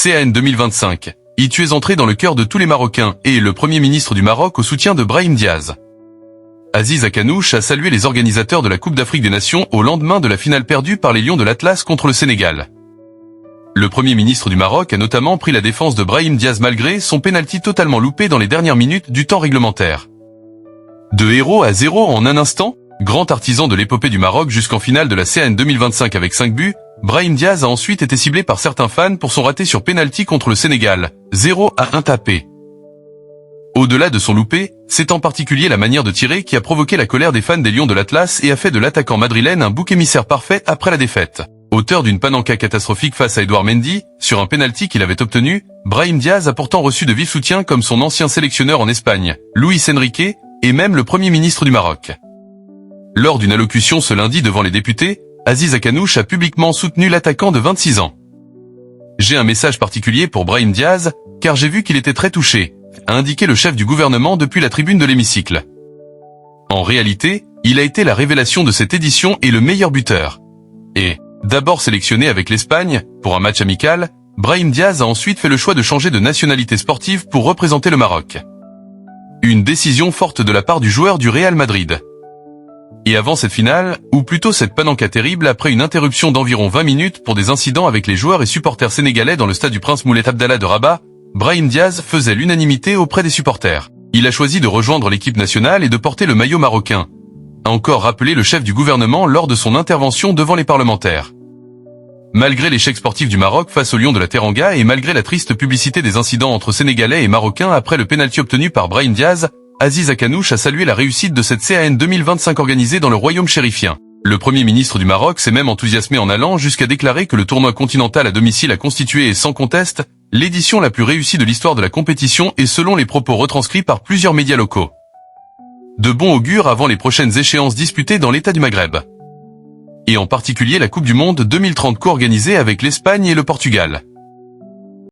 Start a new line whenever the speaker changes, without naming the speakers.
CAN 2025. Y tu es entré dans le cœur de tous les Marocains et le Premier ministre du Maroc au soutien de Brahim Diaz. Aziz Akanouche a salué les organisateurs de la Coupe d'Afrique des Nations au lendemain de la finale perdue par les Lions de l'Atlas contre le Sénégal. Le Premier ministre du Maroc a notamment pris la défense de Brahim Diaz malgré son pénalty totalement loupé dans les dernières minutes du temps réglementaire. De 0-0 en un instant, grand artisan de l'épopée du Maroc jusqu'en finale de la CAN 2025 avec 5 buts, Brahim Diaz a ensuite été ciblé par certains fans pour son raté sur pénalty contre le Sénégal, 0-1 tapé. Au-delà de son loupé, c'est en particulier la manière de tirer qui a provoqué la colère des fans des Lions de l'Atlas et a fait de l'attaquant madrilène un bouc émissaire parfait après la défaite. Auteur d'une panenka catastrophique face à Edouard Mendy, sur un pénalty qu'il avait obtenu, Brahim Diaz a pourtant reçu de vifs soutiens comme son ancien sélectionneur en Espagne, Luis Enrique, et même le Premier ministre du Maroc. Lors d'une allocution ce lundi devant les députés, Aziz Akanouche a publiquement soutenu l'attaquant de 26 ans. J'ai un message particulier pour Brahim Diaz, car j'ai vu qu'il était très touché, a indiqué le chef du gouvernement depuis la tribune de l'hémicycle. En réalité, il a été la révélation de cette édition et le meilleur buteur. Et, d'abord sélectionné avec l'Espagne, pour un match amical, Brahim Diaz a ensuite fait le choix de changer de nationalité sportive pour représenter le Maroc. Une décision forte de la part du joueur du Real Madrid. Et avant cette finale, ou plutôt cette panenka terrible après une interruption d'environ 20 minutes pour des incidents avec les joueurs et supporters sénégalais dans le stade du Prince Moulay Abdallah de Rabat, Brahim Diaz faisait l'unanimité auprès des supporters. Il a choisi de rejoindre l'équipe nationale et de porter le maillot marocain, a encore rappelé le chef du gouvernement lors de son intervention devant les parlementaires. Malgré l'échec sportif du Maroc face aux Lions de la Teranga et malgré la triste publicité des incidents entre Sénégalais et Marocains après le pénalty obtenu par Brahim Diaz, Aziz Akanouche a salué la réussite de cette CAN 2025 organisée dans le royaume chérifien. Le Premier ministre du Maroc s'est même enthousiasmé en allant jusqu'à déclarer que le tournoi continental à domicile a constitué sans conteste l'édition la plus réussie de l'histoire de la compétition et selon les propos retranscrits par plusieurs médias locaux. De bon augure avant les prochaines échéances disputées dans l'État du Maghreb. Et en particulier la Coupe du Monde 2030 co-organisée avec l'Espagne et le Portugal.